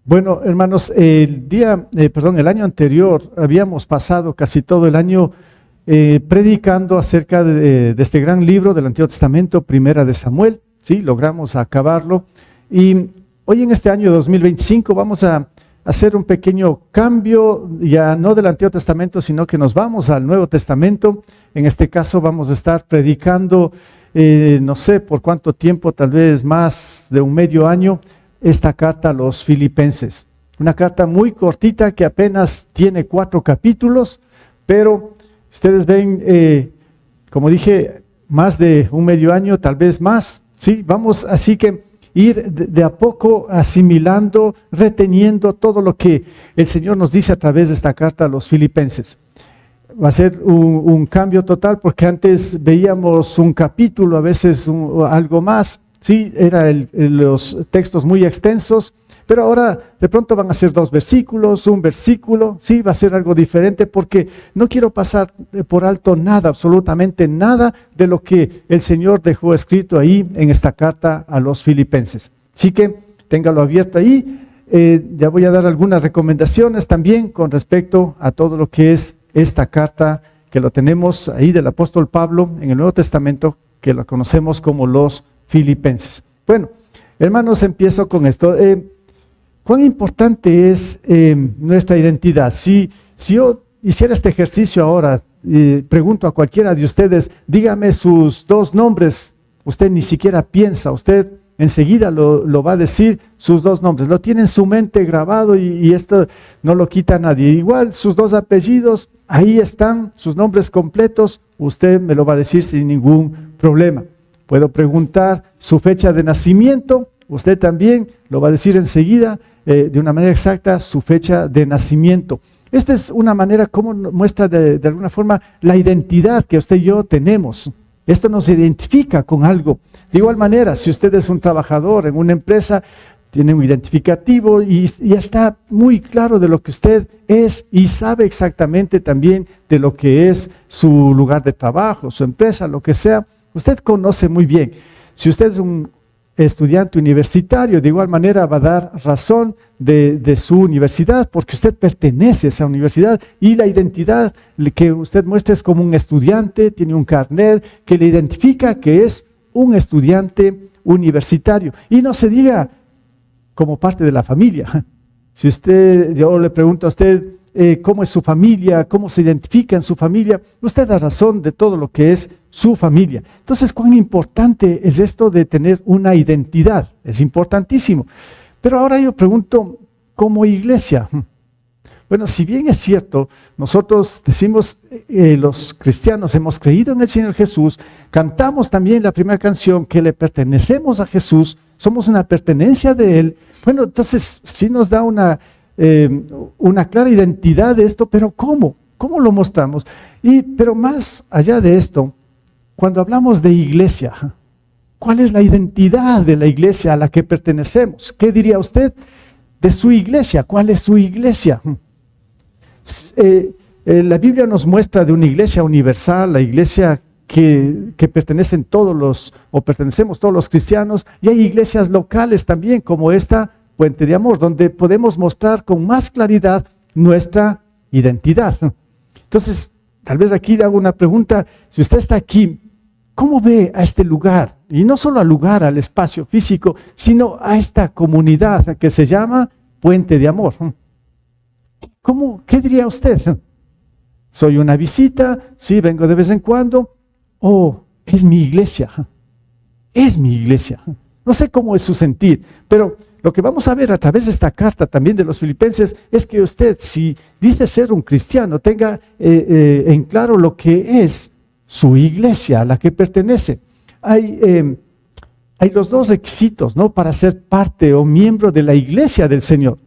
Bueno, hermanos, el año anterior habíamos pasado casi todo el año predicando acerca de este gran libro del Antiguo Testamento, Primera de Samuel. Sí, logramos acabarlo. Y hoy en este año 2025 vamos a hacer un pequeño cambio, ya no del Antiguo Testamento, sino que nos vamos al Nuevo Testamento. En este caso vamos a estar predicando, no sé por cuánto tiempo, tal vez más de un medio año, esta carta a los Filipenses. Una carta muy cortita que apenas tiene 4 capítulos, pero ustedes ven, como dije, más de un medio año, tal vez más. Sí, vamos así que ir de a poco asimilando, reteniendo todo lo que el Señor nos dice a través de esta carta a los Filipenses. Va a ser un cambio total, porque antes veíamos un capítulo, a veces algo más. Sí, eran los textos muy extensos, pero ahora de pronto van a ser 2 versículos, un versículo. Sí, va a ser algo diferente, porque no quiero pasar por alto nada, absolutamente nada de lo que el Señor dejó escrito ahí en esta carta a los Filipenses. Así que téngalo abierto ahí. Ya voy a dar algunas recomendaciones también con respecto a todo lo que es esta carta, que lo tenemos ahí del apóstol Pablo en el Nuevo Testamento, que lo conocemos como los Filipenses. Bueno, hermanos, empiezo con esto. ¿Cuán importante es nuestra identidad? Si yo hiciera este ejercicio ahora, pregunto a cualquiera de ustedes, dígame sus 2 nombres, usted ni siquiera piensa, usted enseguida lo va a decir, sus 2 nombres, lo tiene en su mente grabado y esto no lo quita nadie. Igual sus 2 apellidos, ahí están sus nombres completos, usted me lo va a decir sin ningún problema. Puedo preguntar su fecha de nacimiento, usted también lo va a decir enseguida, de una manera exacta, su fecha de nacimiento. Esta es una manera como muestra de alguna forma la identidad que usted y yo tenemos. Esto nos identifica con algo. De igual manera, si usted es un trabajador en una empresa, tiene un identificativo y está muy claro de lo que usted es y sabe exactamente también de lo que es su lugar de trabajo, su empresa, lo que sea. Usted conoce muy bien. Si usted es un estudiante universitario, de igual manera va a dar razón de su universidad, porque usted pertenece a esa universidad y la identidad que usted muestra es como un estudiante, tiene un carnet que le identifica que es un estudiante universitario. Y no se diga como parte de la familia. Si yo le pregunto a usted, cómo es su familia, cómo se identifica en su familia, usted da razón de todo lo que es su familia. Entonces, ¿cuán importante es esto de tener una identidad? Es importantísimo. Pero ahora yo pregunto, como iglesia, bueno, si bien es cierto, nosotros decimos, los cristianos hemos creído en el Señor Jesús, cantamos también la primera canción que le pertenecemos a Jesús, somos una pertenencia de Él. Bueno, entonces sí nos da una clara identidad de esto, pero ¿cómo? ¿Cómo lo mostramos? Pero más allá de esto, cuando hablamos de iglesia, ¿cuál es la identidad de la iglesia a la que pertenecemos? ¿Qué diría usted de su iglesia? ¿Cuál es su iglesia? La Biblia nos muestra de una iglesia universal, la iglesia que pertenecemos todos los cristianos, y hay iglesias locales también, como esta Puente de Amor, donde podemos mostrar con más claridad nuestra identidad. Entonces, tal vez aquí le hago una pregunta. Si usted está aquí, ¿cómo ve a este lugar? Y no solo al lugar, al espacio físico, sino a esta comunidad que se llama Puente de Amor. ¿Qué diría usted? ¿Soy una visita? ¿Sí, vengo de vez en cuando? ¿O es mi iglesia? Es mi iglesia. No sé cómo es su sentir, pero lo que vamos a ver a través de esta carta también de los Filipenses es que usted, si dice ser un cristiano, tenga en claro lo que es su iglesia a la que pertenece. Hay los 2 requisitos, ¿no?, para ser parte o miembro de la iglesia del Señor.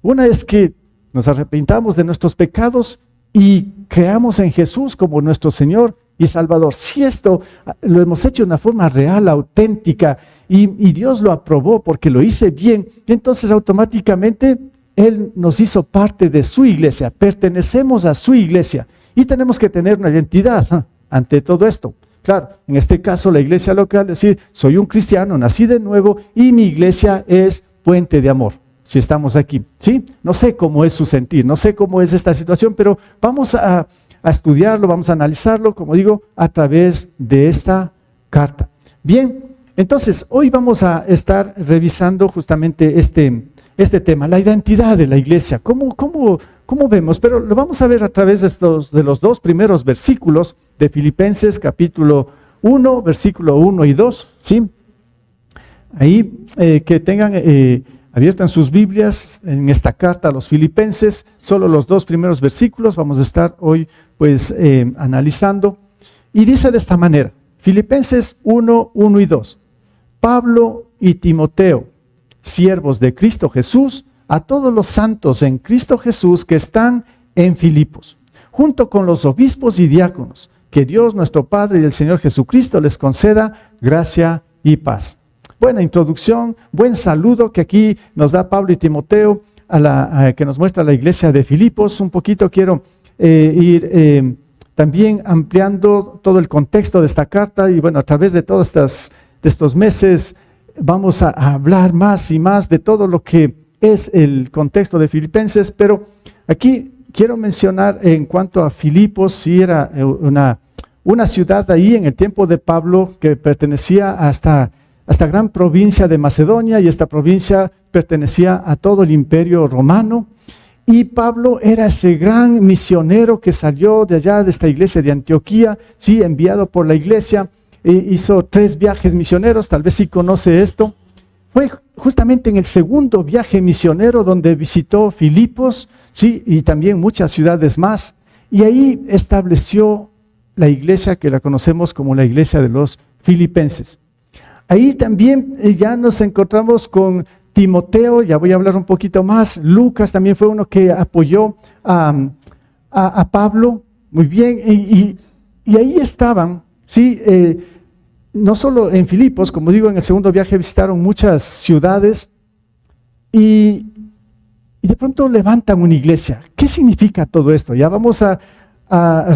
Una es que nos arrepintamos de nuestros pecados y creamos en Jesús como nuestro Señor y Salvador. Si esto lo hemos hecho de una forma real, auténtica, y Dios lo aprobó porque lo hice bien, entonces automáticamente Él nos hizo parte de su iglesia, pertenecemos a su iglesia y tenemos que tener una identidad ante todo esto. Claro, en este caso la iglesia local, decir, soy un cristiano, nací de nuevo y mi iglesia es Puente de Amor. si estamos aquí, ¿sí? No sé cómo es su sentir, no sé cómo es esta situación, pero vamos a estudiarlo, vamos a analizarlo, como digo, a través de esta carta. Bien, entonces hoy vamos a estar revisando justamente este tema, la identidad de la iglesia. ¿Cómo vemos? Pero lo vamos a ver a través de los dos primeros versículos de Filipenses capítulo 1, versículo 1 y 2, ¿sí? Ahí que tengan abiertas sus Biblias en esta carta a los Filipenses, solo los dos primeros versículos vamos a estar hoy pues analizando. Y dice de esta manera, Filipenses 1, 1 y 2, Pablo y Timoteo, siervos de Cristo Jesús, a todos los santos en Cristo Jesús que están en Filipos, junto con los obispos y diáconos, que Dios nuestro Padre y el Señor Jesucristo les conceda gracia y paz. Buena introducción, buen saludo que aquí nos da Pablo y Timoteo, que nos muestra la iglesia de Filipos. Un poquito quiero ir también ampliando todo el contexto de esta carta y bueno, a través de todos estos meses vamos a hablar más y más de todo lo que es el contexto de Filipenses, pero aquí quiero mencionar en cuanto a Filipos, si era una ciudad ahí en el tiempo de Pablo que pertenecía a esta gran provincia de Macedonia, y esta provincia pertenecía a todo el imperio romano, y Pablo era ese gran misionero que salió de allá de esta iglesia de Antioquía, sí, enviado por la iglesia, hizo 3 viajes misioneros, tal vez sí conoce esto. Fue justamente en el segundo viaje misionero donde visitó Filipos, sí, y también muchas ciudades más, y ahí estableció la iglesia que la conocemos como la iglesia de los Filipenses. Ahí también ya nos encontramos con Timoteo, ya voy a hablar un poquito más. Lucas también fue uno que apoyó a Pablo, muy bien, y ahí estaban, sí, no solo en Filipos, como digo, en el segundo viaje visitaron muchas ciudades y de pronto levantan una iglesia. ¿Qué significa todo esto? Ya vamos a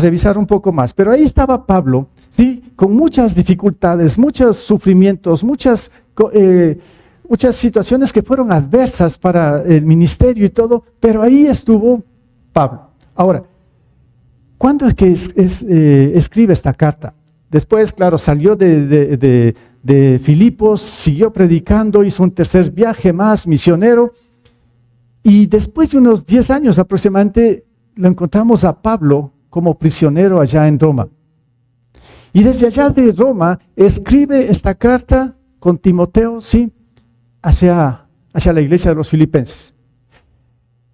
revisar un poco más, pero ahí estaba Pablo, ¿sí? Con muchas dificultades, muchos sufrimientos, muchas situaciones que fueron adversas para el ministerio y todo, pero ahí estuvo Pablo. Ahora, ¿cuándo es que escribe esta carta? Después, claro, salió de Filipos, siguió predicando, hizo un tercer viaje más misionero, y después de unos 10 años aproximadamente, lo encontramos a Pablo como prisionero allá en Roma. Y desde allá de Roma escribe esta carta con Timoteo, sí, hacia la iglesia de los Filipenses.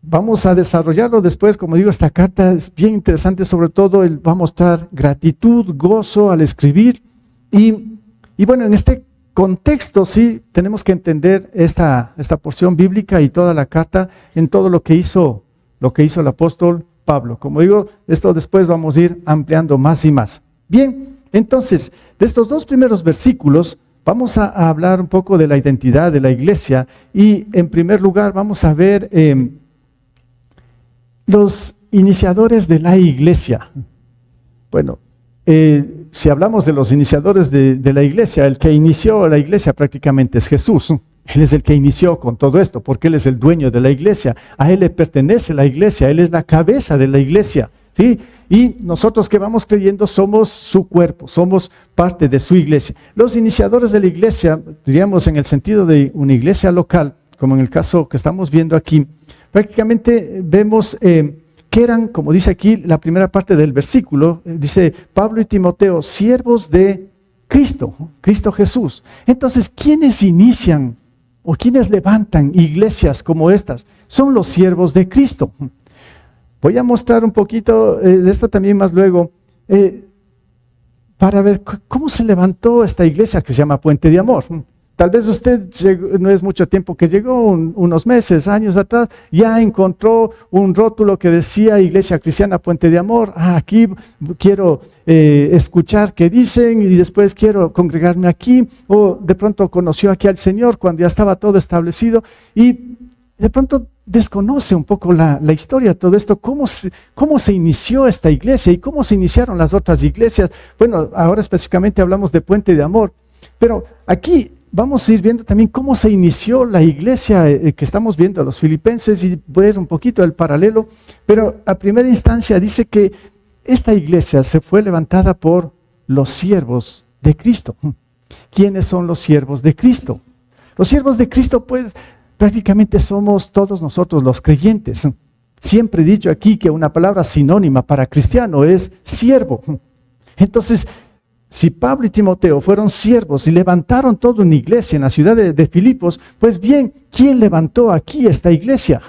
Vamos a desarrollarlo después, como digo, esta carta es bien interesante, sobre todo él va a mostrar gratitud, gozo al escribir. Y bueno, en este contexto sí tenemos que entender esta porción bíblica y toda la carta en todo lo que hizo el apóstol Pablo. Como digo, esto después vamos a ir ampliando más y más. Bien, entonces, de estos dos primeros versículos vamos a hablar un poco de la identidad de la iglesia y en primer lugar vamos a ver los iniciadores de la iglesia. Bueno, si hablamos de los iniciadores de la iglesia, el que inició la iglesia prácticamente es Jesús. Él es el que inició con todo esto, porque Él es el dueño de la iglesia. A Él le pertenece la iglesia, Él es la cabeza de la iglesia, ¿sí? Y nosotros que vamos creyendo somos su cuerpo, somos parte de su iglesia. Los iniciadores de la iglesia, diríamos en el sentido de una iglesia local, como en el caso que estamos viendo aquí, prácticamente vemos que eran, como dice aquí la primera parte del versículo, dice Pablo y Timoteo, siervos de Cristo Jesús. Entonces, ¿quiénes inician o quienes levantan iglesias como estas? Son los siervos de Cristo. Voy a mostrar un poquito de esto también más luego, para ver cómo se levantó esta iglesia que se llama Puente de Amor. Tal vez usted no es mucho tiempo que llegó, unos meses, años atrás, ya encontró un rótulo que decía Iglesia Cristiana Puente de Amor. Aquí quiero escuchar qué dicen y después quiero congregarme aquí. O de pronto conoció aquí al Señor cuando ya estaba todo establecido y de pronto desconoce un poco la historia de todo esto, cómo se inició esta iglesia y cómo se iniciaron las otras iglesias. Bueno, ahora específicamente hablamos de Puente de Amor, pero aquí vamos a ir viendo también cómo se inició la iglesia que estamos viendo, los filipenses, y ver un poquito el paralelo, pero a primera instancia dice que esta iglesia se fue levantada por los siervos de Cristo. ¿Quiénes son los siervos de Cristo? Los siervos de Cristo, pues, prácticamente somos todos nosotros los creyentes. Siempre he dicho aquí que una palabra sinónima para cristiano es siervo. Entonces, si Pablo y Timoteo fueron siervos y levantaron toda una iglesia en la ciudad de Filipos, pues bien, ¿quién levantó aquí esta iglesia?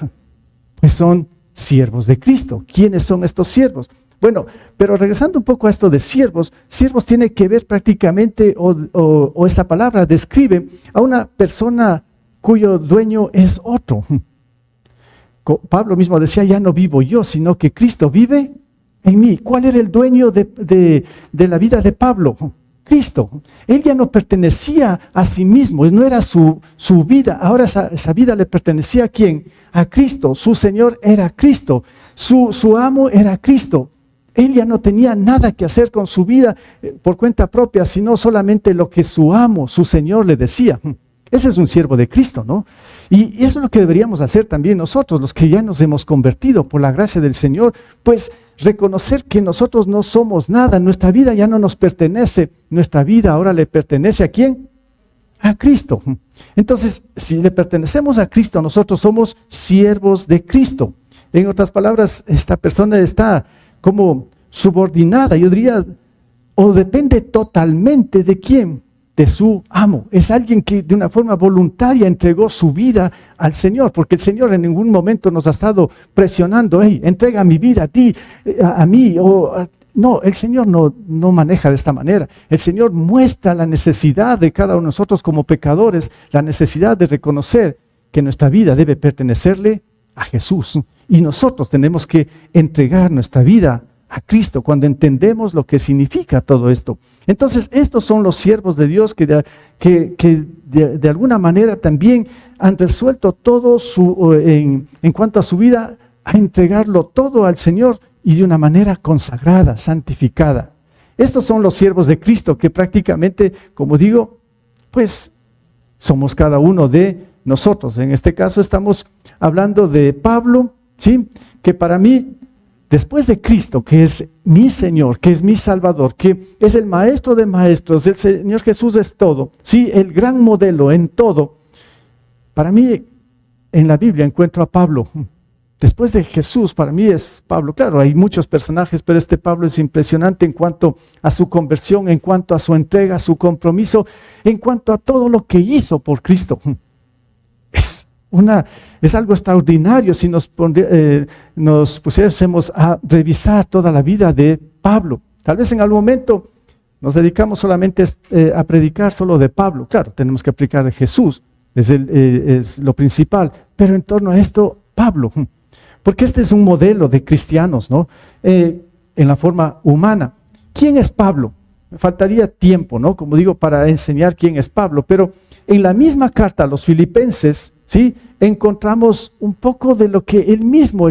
Pues son siervos de Cristo. ¿Quiénes son estos siervos? Bueno, pero regresando un poco a esto de siervos, siervos tiene que ver prácticamente, o esta palabra describe a una persona cuyo dueño es otro. Pablo mismo decía, ya no vivo yo, sino que Cristo vive en mí. ¿Cuál era el dueño de la vida de Pablo? Cristo. Él ya no pertenecía a sí mismo, no era su vida. Ahora esa vida le pertenecía ¿a quién? A Cristo. Su Señor era Cristo. Su amo era Cristo. Él ya no tenía nada que hacer con su vida por cuenta propia, sino solamente lo que su amo, su Señor le decía. Ese es un siervo de Cristo, ¿no? Y eso es lo que deberíamos hacer también nosotros, los que ya nos hemos convertido por la gracia del Señor, pues reconocer que nosotros no somos nada, nuestra vida ya no nos pertenece, nuestra vida ahora le pertenece ¿a quién? A Cristo. Entonces, si le pertenecemos a Cristo, nosotros somos siervos de Cristo. En otras palabras, esta persona está como subordinada, yo diría, o depende totalmente ¿de quién? De su amo. Es alguien que de una forma voluntaria entregó su vida al Señor, porque el Señor en ningún momento nos ha estado presionando, hey, entrega mi vida a ti, a mí, no, el Señor no maneja de esta manera. El Señor muestra la necesidad de cada uno de nosotros como pecadores, la necesidad de reconocer que nuestra vida debe pertenecerle a Jesús, y nosotros tenemos que entregar nuestra vida a Cristo cuando entendemos lo que significa todo esto. Entonces, estos son los siervos de Dios que de alguna manera también han resuelto todo en cuanto a su vida, a entregarlo todo al Señor y de una manera consagrada, santificada. Estos son los siervos de Cristo que prácticamente, como digo, pues somos cada uno de nosotros. En este caso estamos hablando de Pablo, ¿sí? Que para mí, después de Cristo, que es mi Señor, que es mi Salvador, que es el Maestro de Maestros, el Señor Jesús es todo, sí, el gran modelo en todo. Para mí, en la Biblia encuentro a Pablo. Después de Jesús, para mí es Pablo. Claro, hay muchos personajes, pero este Pablo es impresionante en cuanto a su conversión, en cuanto a su entrega, su compromiso, en cuanto a todo lo que hizo por Cristo. Es algo extraordinario si nos pusiésemos a revisar toda la vida de Pablo. Tal vez en algún momento nos dedicamos solamente a predicar solo de Pablo. Claro, tenemos que predicar de Jesús, es lo principal. Pero en torno a esto, Pablo, porque este es un modelo de cristianos, ¿no? En la forma humana. ¿Quién es Pablo? Me faltaría tiempo, ¿no? Como digo, para enseñar quién es Pablo, pero en la misma carta a los filipenses, ¿sí? Encontramos un poco de lo que él mismo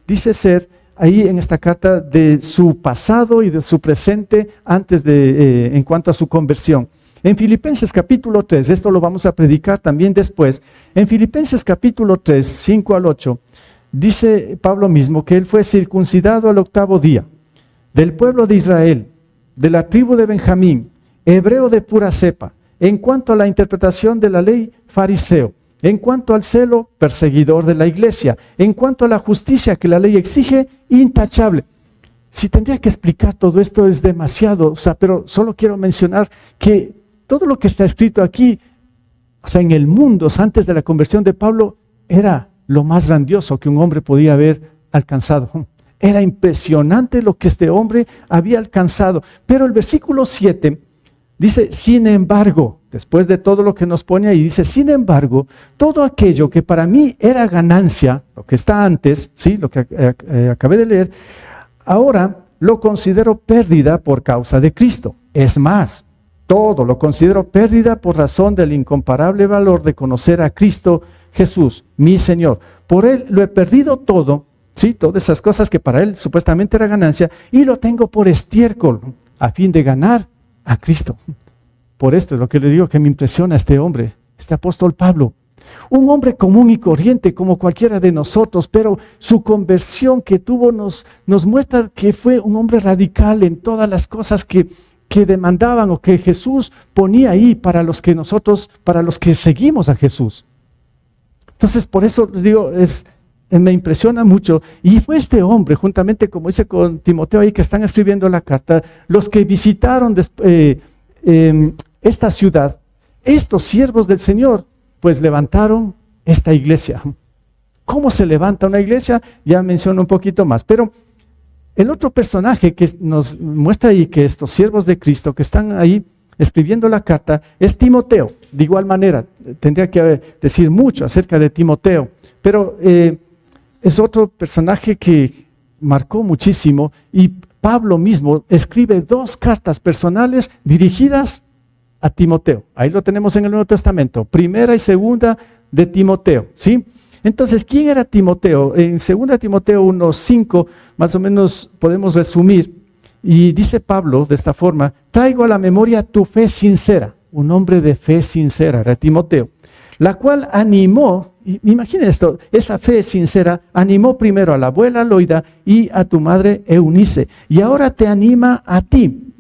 dice ser ahí en esta carta de su pasado y de su presente antes en cuanto a su conversión. En Filipenses capítulo 3, esto lo vamos a predicar también después, en Filipenses capítulo 3, 5 al 8, dice Pablo mismo que él fue circuncidado al 8º día, del pueblo de Israel, de la tribu de Benjamín, hebreo de pura cepa, en cuanto a la interpretación de la ley, fariseo, en cuanto al celo, perseguidor de la iglesia, en cuanto a la justicia que la ley exige, intachable. Si tendría que explicar todo esto es demasiado, pero solo quiero mencionar que todo lo que está escrito aquí, en el mundo, antes de la conversión de Pablo, era lo más grandioso que un hombre podía haber alcanzado. Era impresionante lo que este hombre había alcanzado. Pero el versículo 7 dice, sin embargo, después de todo lo que nos pone ahí, dice, sin embargo, todo aquello que para mí era ganancia, lo que está antes, ¿sí? Lo que acabé de leer, ahora lo considero pérdida por causa de Cristo. Es más, todo lo considero pérdida por razón del incomparable valor de conocer a Cristo Jesús, mi Señor. Por Él lo he perdido todo, ¿sí? Todas esas cosas que para Él supuestamente era ganancia, y lo tengo por estiércol, a fin de ganar a Cristo. por esto es lo que le digo que me impresiona este hombre, este apóstol Pablo. Un hombre común y corriente como cualquiera de nosotros, pero su conversión que tuvo nos muestra que fue un hombre radical en todas las cosas que demandaban o que Jesús ponía ahí para los que seguimos a Jesús. Entonces, por eso les digo, me impresiona mucho. Y fue este hombre, juntamente como dice con Timoteo ahí que están escribiendo la carta, los que visitaron esta ciudad, estos siervos del Señor, pues levantaron esta iglesia. ¿Cómo se levanta una iglesia? Ya menciono un poquito más, pero el otro personaje que nos muestra ahí que estos siervos de Cristo que están ahí escribiendo la carta es Timoteo. De igual manera, tendría que decir mucho acerca de Timoteo, pero es otro personaje que marcó muchísimo y Pablo mismo escribe 2 cartas personales dirigidas a Timoteo. Ahí lo tenemos en el Nuevo Testamento, primera y segunda de Timoteo, ¿sí? Entonces, ¿quién era Timoteo? En 2 Timoteo 1:5, más o menos podemos resumir, y dice Pablo de esta forma: traigo a la memoria tu fe sincera, un hombre de fe sincera, era Timoteo, la cual animó, imaginen esto, esa fe sincera animó primero a la abuela Loida y a tu madre Eunice, y ahora te anima a ti.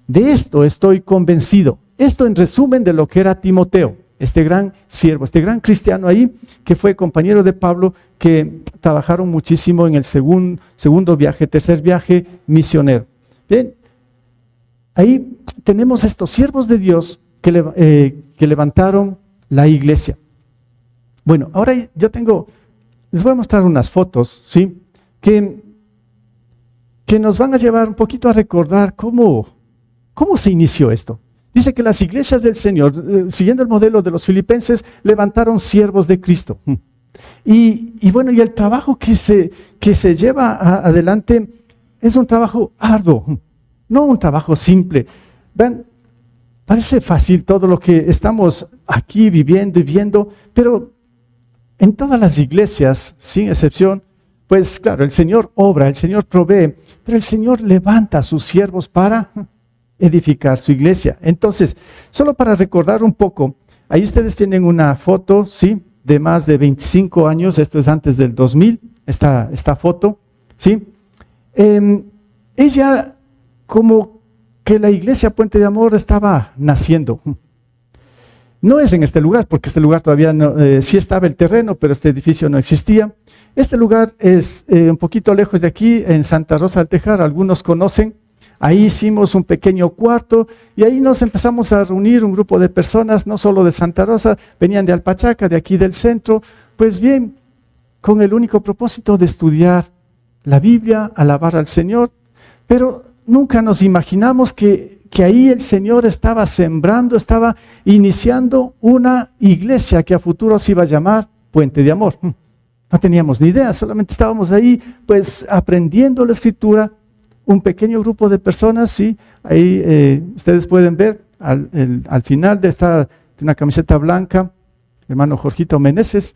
De esto estoy convencido. Esto en resumen de lo que era Timoteo, este gran siervo, este gran cristiano ahí, que fue compañero de Pablo, que trabajaron muchísimo en el segundo viaje, tercer viaje misionero. Bien, ahí tenemos estos siervos de Dios que levantaron la iglesia. Bueno, ahora les voy a mostrar unas fotos, ¿sí? Que nos van a llevar un poquito a recordar cómo se inició esto. Dice que las iglesias del Señor, siguiendo el modelo de los filipenses, levantaron siervos de Cristo. Y bueno, y el trabajo que se lleva adelante es un trabajo arduo, no un trabajo simple. Vean, parece fácil todo lo que estamos aquí viviendo y viendo, pero en todas las iglesias, sin excepción, pues claro, el Señor obra, el Señor provee, pero el Señor levanta a sus siervos para edificar su iglesia. Entonces, solo para recordar un poco, ahí ustedes tienen una foto, ¿sí? De más de 25 años, esto es antes del 2000, esta foto, ¿sí? Ella, como que la iglesia Puente de Amor estaba naciendo. No es en este lugar, porque este lugar todavía no, sí estaba el terreno, pero este edificio no existía. Este lugar es un poquito lejos de aquí, en Santa Rosa del Tejar, algunos conocen. Ahí hicimos un pequeño cuarto y ahí nos empezamos a reunir un grupo de personas, no solo de Santa Rosa, venían de Alpachaca, de aquí del centro, pues bien, con el único propósito de estudiar la Biblia, alabar al Señor, pero nunca nos imaginamos que ahí el Señor estaba sembrando, estaba iniciando una iglesia que a futuro se iba a llamar Puente de Amor. No teníamos ni idea, solamente estábamos ahí pues aprendiendo la Escritura. Un pequeño grupo de personas, sí, ahí ustedes pueden ver al final de una camiseta blanca, hermano Jorgito Meneses,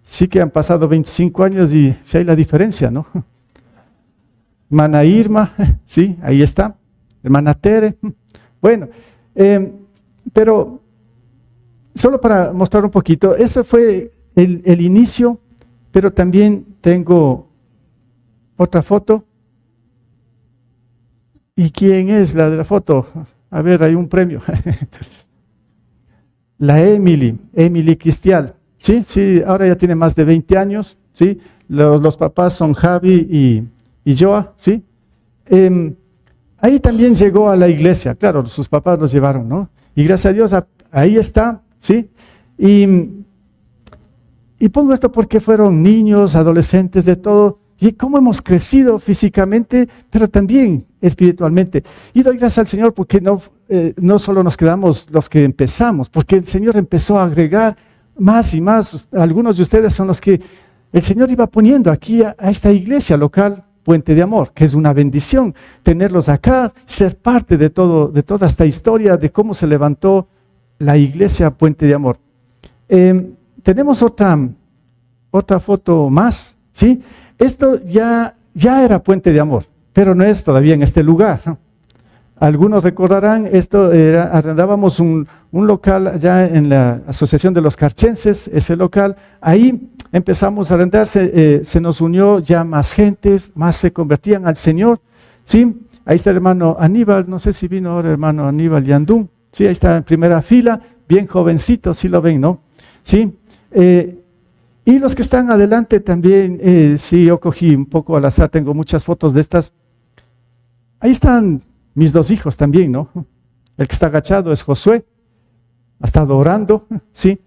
sí que han pasado 25 años y sí hay la diferencia, ¿no? Hermana Irma, sí, ahí está, hermana Tere, bueno, pero solo para mostrar un poquito, ese fue el inicio, pero también tengo otra foto. ¿Y quién es la de la foto? A ver, hay un premio. La Emily Cristial. Sí, ahora ya tiene más de 20 años, ¿sí? Los papás son Javi y Joa, ¿sí? Ahí también llegó a la iglesia, claro, sus papás los llevaron, ¿no? Y gracias a Dios, ahí está, ¿sí? Y pongo esto porque fueron niños, adolescentes, de todo, y cómo hemos crecido físicamente, pero también espiritualmente. Y doy gracias al Señor porque no solo nos quedamos los que empezamos, porque el Señor empezó a agregar más y más. Algunos de ustedes son los que el Señor iba poniendo aquí a esta iglesia local Puente de Amor, que es una bendición tenerlos acá, ser parte de toda esta historia de cómo se levantó la iglesia Puente de Amor. Tenemos otra foto más, ¿sí? Esto ya era Puente de Amor, pero no es todavía en este lugar, ¿no? Algunos recordarán, arrendábamos un local allá en la Asociación de los Carchenses, ese local, ahí empezamos a arrendar, se nos unió ya más gentes, más se convertían al Señor, ¿sí? Ahí está el hermano Aníbal, no sé si vino ahora el hermano Aníbal Yandún, sí, ahí está en primera fila, bien jovencito, sí lo ven, ¿no? Sí, y los que están adelante también, sí, yo cogí un poco al azar, tengo muchas fotos de estas. Ahí están mis 2 hijos también, ¿no? El que está agachado es Josué, ha estado orando, sí,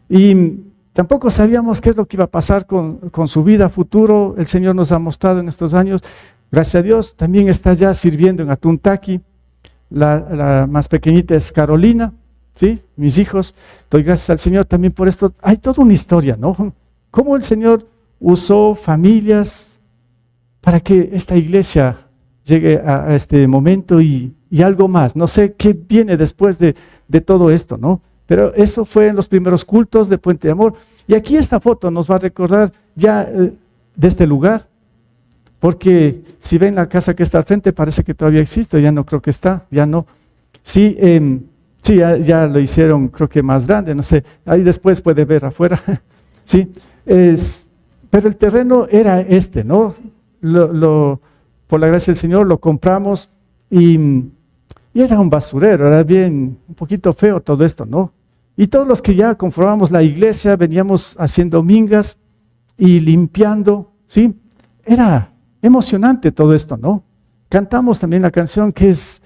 y tampoco sabíamos qué es lo que iba a pasar con su vida futuro. El Señor nos ha mostrado en estos años, gracias a Dios, también está ya sirviendo en Atuntaqui. La más pequeñita es Carolina, ¿sí? Mis hijos, doy gracias al Señor también por esto. Hay toda una historia, ¿no? Cómo el Señor usó familias para que esta iglesia llegue a este momento y algo más. No sé qué viene después de todo esto, ¿no? Pero eso fue en los primeros cultos de Puente de Amor. Y aquí esta foto nos va a recordar ya de este lugar, porque si ven la casa que está al frente, parece que todavía existe, ya no creo que está, ya no. Sí, sí, ya lo hicieron, creo que más grande, no sé, ahí después puede ver afuera, sí. Pero el terreno era este, ¿no? Por la gracia del Señor lo compramos y era un basurero, era bien, un poquito feo todo esto, ¿no? Y todos los que ya conformamos la iglesia, veníamos haciendo mingas y limpiando, ¿sí? Era emocionante todo esto, ¿no? Cantamos también la canción que es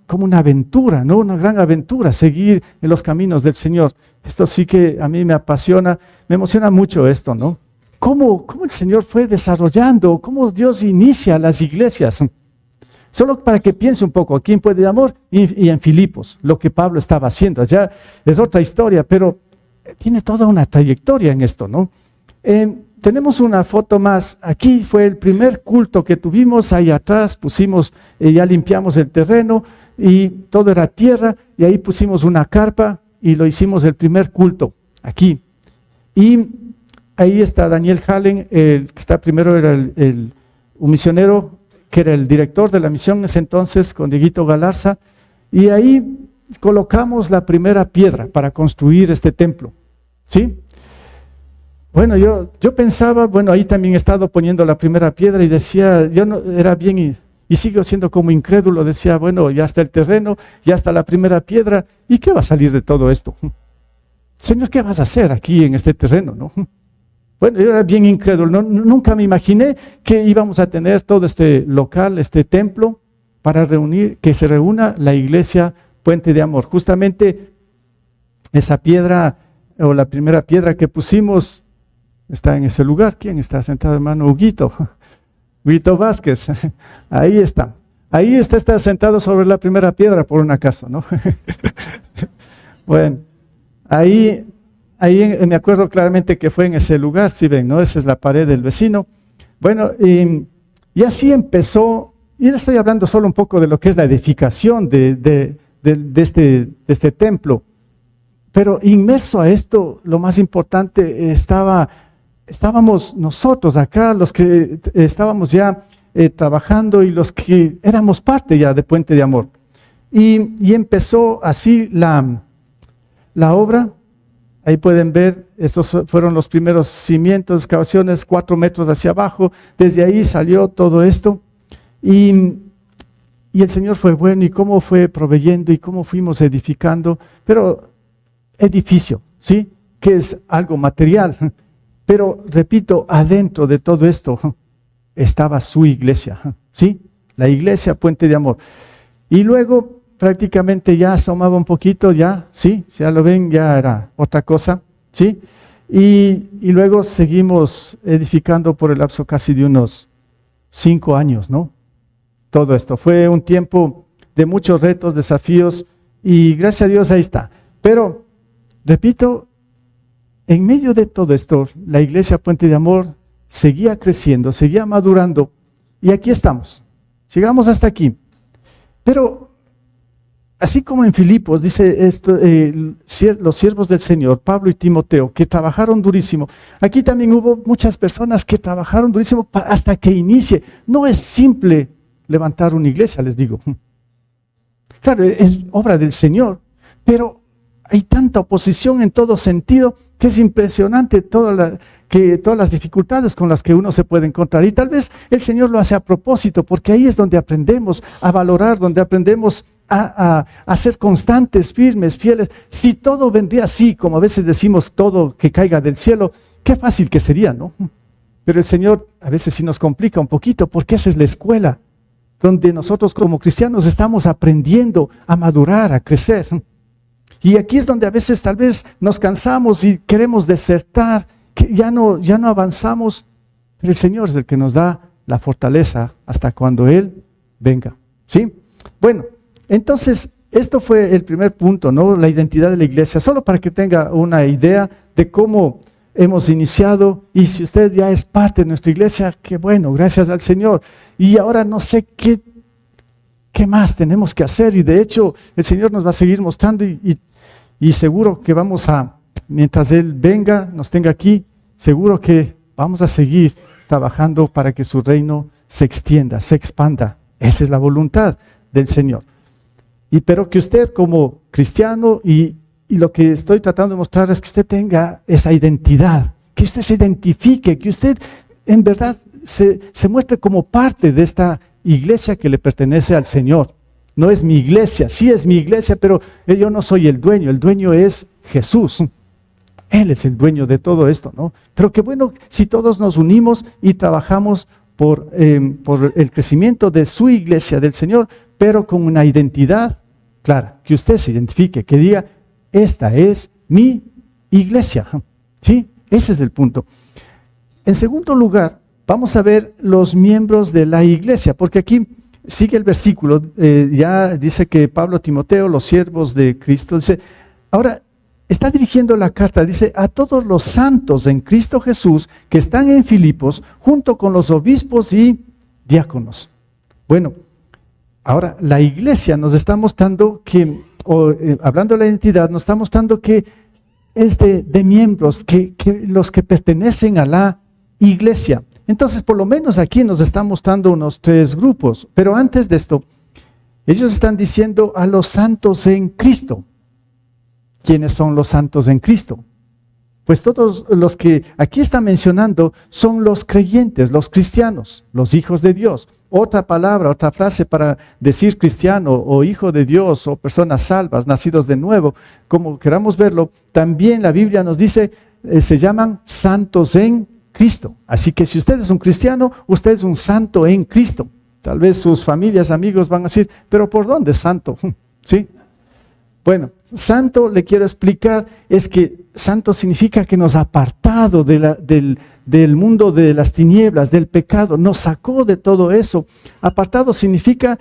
como una aventura, ¿no? Una gran aventura, seguir en los caminos del Señor. Esto sí que a mí me apasiona, me emociona mucho esto, ¿no? Cómo el Señor fue desarrollando, cómo Dios inicia las iglesias. Solo para que piense un poco, aquí en Puente de Amor y en Filipos, lo que Pablo estaba haciendo. Allá es otra historia, pero tiene toda una trayectoria en esto, ¿no? Tenemos una foto más. Aquí fue el primer culto que tuvimos. Ahí atrás pusimos, ya limpiamos el terreno y todo era tierra. Y ahí pusimos una carpa y lo hicimos el primer culto aquí. Y ahí está Daniel Hallen, el que está primero era un misionero que era el director de la misión en ese entonces, con Dieguito Galarza. Y ahí colocamos la primera piedra para construir este templo, ¿sí? Bueno, yo pensaba, bueno, ahí también he estado poniendo la primera piedra y decía, yo no era bien y sigo siendo como incrédulo, decía, bueno, ya está el terreno, ya está la primera piedra, ¿y qué va a salir de todo esto? Señor, ¿qué vas a hacer aquí en este terreno, no? Bueno, yo era bien incrédulo, nunca me imaginé que íbamos a tener todo este local, este templo, para que se reúna la iglesia Puente de Amor. Justamente esa piedra, o la primera piedra que pusimos, está en ese lugar. ¿Quién está sentado, hermano? Huguito Vázquez. Ahí está. Ahí está sentado sobre la primera piedra por un acaso, ¿no? Bueno, ahí me acuerdo claramente que fue en ese lugar, si ven, ¿no? Esa es la pared del vecino. Bueno, y así empezó, y le estoy hablando solo un poco de lo que es la edificación de este templo. Pero inmerso a esto, lo más importante, estábamos nosotros acá, los que estábamos ya trabajando y los que éramos parte ya de Puente de Amor. Y empezó así la obra. Ahí pueden ver, estos fueron los primeros cimientos, excavaciones, 4 metros hacia abajo. Desde ahí salió todo esto. Y el Señor fue bueno y cómo fue proveyendo y cómo fuimos edificando. Pero edificio, ¿sí? Que es algo material. Pero, repito, adentro de todo esto estaba su iglesia, ¿sí? La iglesia Puente de Amor. Y luego prácticamente ya asomaba un poquito, ya, ¿sí? Ya lo ven, ya era otra cosa, ¿sí? Y luego seguimos edificando por el lapso casi de unos 5 años, ¿no? Todo esto. Fue un tiempo de muchos retos, desafíos, y gracias a Dios ahí está. Pero, repito, en medio de todo esto, la iglesia Puente de Amor seguía creciendo, seguía madurando, y aquí estamos. Llegamos hasta aquí. Pero, así como en Filipos, dice esto, los siervos del Señor, Pablo y Timoteo, que trabajaron durísimo. Aquí también hubo muchas personas que trabajaron durísimo hasta que inicie. No es simple levantar una iglesia, les digo. Claro, es obra del Señor, pero hay tanta oposición en todo sentido que es impresionante todas las dificultades con las que uno se puede encontrar. Y tal vez el Señor lo hace a propósito, porque ahí es donde aprendemos a valorar, donde aprendemos a ser constantes, firmes, fieles. Si todo vendría así, como a veces decimos, todo que caiga del cielo, qué fácil que sería, ¿no? Pero el Señor a veces sí nos complica un poquito, porque esa es la escuela donde nosotros como cristianos estamos aprendiendo a madurar, a crecer. Y aquí es donde a veces tal vez nos cansamos y queremos desertar, que ya no avanzamos, pero el Señor es el que nos da la fortaleza hasta cuando Él venga, ¿sí? Bueno, entonces esto fue el primer punto, ¿no? La identidad de la iglesia, solo para que tenga una idea de cómo hemos iniciado, y si usted ya es parte de nuestra iglesia, qué bueno, gracias al Señor. Y ahora no sé qué más tenemos que hacer, y de hecho el Señor nos va a seguir mostrando y seguro que vamos a, mientras Él venga, nos tenga aquí, seguro que vamos a seguir trabajando para que su reino se extienda, se expanda. Esa es la voluntad del Señor. Pero que usted como cristiano, y lo que estoy tratando de mostrar es que usted tenga esa identidad, que usted se identifique, que usted en verdad se muestre como parte de esta iglesia que le pertenece al Señor. No es mi iglesia, sí es mi iglesia, pero yo no soy el dueño es Jesús. Él es el dueño de todo esto, ¿no? Pero qué bueno si todos nos unimos y trabajamos por el crecimiento de su iglesia, del Señor, pero con una identidad clara, que usted se identifique, que diga, esta es mi iglesia, ¿sí? Ese es el punto. En segundo lugar, vamos a ver los miembros de la iglesia, porque aquí sigue el versículo, ya dice que Pablo, Timoteo, los siervos de Cristo, dice, ahora está dirigiendo la carta, dice, a todos los santos en Cristo Jesús que están en Filipos, junto con los obispos y diáconos. Bueno, ahora la iglesia nos está mostrando que, hablando de la identidad, nos está mostrando que es de miembros, que los que pertenecen a la iglesia. Entonces, por lo menos aquí nos están mostrando unos 3 grupos, pero antes de esto, ellos están diciendo a los santos en Cristo. ¿Quiénes son los santos en Cristo? Pues todos los que aquí está mencionando son los creyentes, los cristianos, los hijos de Dios. Otra palabra, otra frase para decir cristiano o hijo de Dios o personas salvas, nacidos de nuevo, como queramos verlo, también la Biblia nos dice, se llaman santos en Cristo. Así que si usted es un cristiano, usted es un santo en Cristo. Tal vez sus familias, amigos van a decir, pero ¿por dónde santo? ¿Sí? Bueno, santo, le quiero explicar, es que santo significa que nos ha apartado del mundo de las tinieblas, del pecado, nos sacó de todo eso. Apartado significa,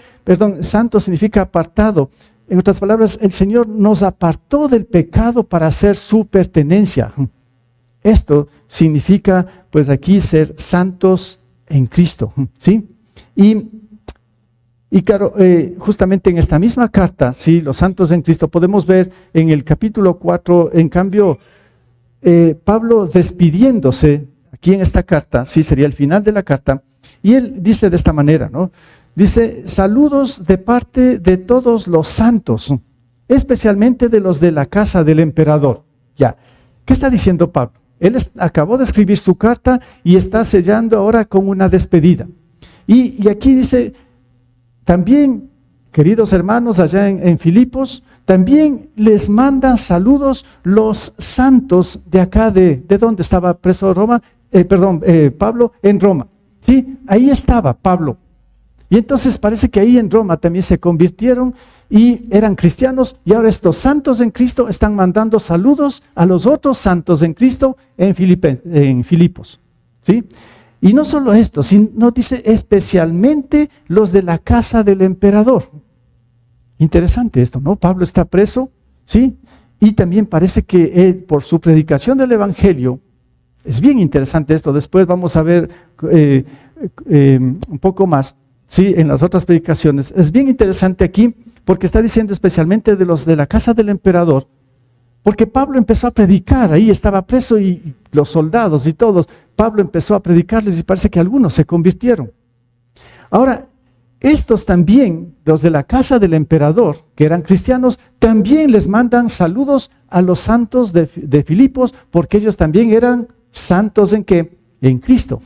santo significa apartado. En otras palabras, el Señor nos apartó del pecado para hacer su pertenencia. Esto significa, pues aquí, ser santos en Cristo, ¿sí? Y claro, justamente en esta misma carta, ¿sí? Los santos en Cristo, podemos ver en el capítulo 4, en cambio, Pablo despidiéndose, aquí en esta carta, sí, sería el final de la carta, y él dice de esta manera, ¿no? Dice, saludos de parte de todos los santos, especialmente de los de la casa del emperador. Ya, ¿qué está diciendo Pablo? Él acabó de escribir su carta y está sellando ahora con una despedida. Y aquí dice, también, queridos hermanos allá en Filipos, también les mandan saludos los santos de acá, ¿de dónde estaba preso Roma? Pablo en Roma. Sí, ahí estaba Pablo. Y entonces parece que ahí en Roma también se convirtieron y eran cristianos, y ahora estos santos en Cristo están mandando saludos a los otros santos en Cristo en Filipos. ¿Sí? Y no solo esto, sino dice especialmente los de la casa del emperador. Interesante esto, ¿no? Pablo está preso, ¿sí? Y también parece que él, por su predicación del evangelio, es bien interesante esto, después vamos a ver un poco más, ¿sí? En las otras predicaciones. Es bien interesante aquí, porque está diciendo especialmente de los de la casa del emperador, porque Pablo empezó a predicar, ahí estaba preso y los soldados y todos, Pablo empezó a predicarles y parece que algunos se convirtieron. Ahora, estos también, los de la casa del emperador, que eran cristianos, también les mandan saludos a los santos de Filipos, porque ellos también eran santos ¿en qué? En Cristo.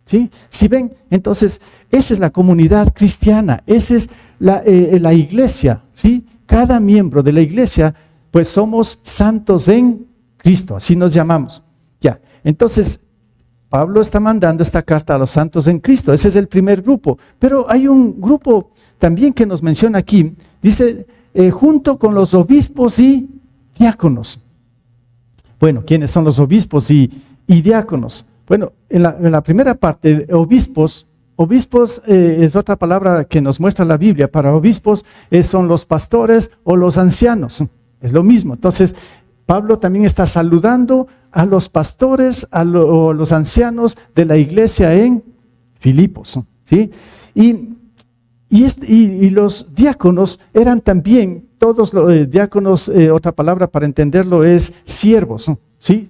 ¿Sí? Si ven, entonces, esa es la comunidad cristiana, esa es la iglesia, ¿sí? Cada miembro de la iglesia, pues somos santos en Cristo, así nos llamamos. Ya, entonces, Pablo está mandando esta carta a los santos en Cristo, ese es el primer grupo, pero hay un grupo también que nos menciona aquí, dice, junto con los obispos y diáconos. Bueno, ¿quiénes son los obispos y diáconos? Bueno, en la primera parte, obispos es otra palabra que nos muestra la Biblia. Para obispos son los pastores o los ancianos, es lo mismo. Entonces, Pablo también está saludando a los pastores, o los ancianos de la iglesia en Filipos, ¿sí? Y los diáconos eran también, todos los diáconos, otra palabra para entenderlo es siervos, ¿sí?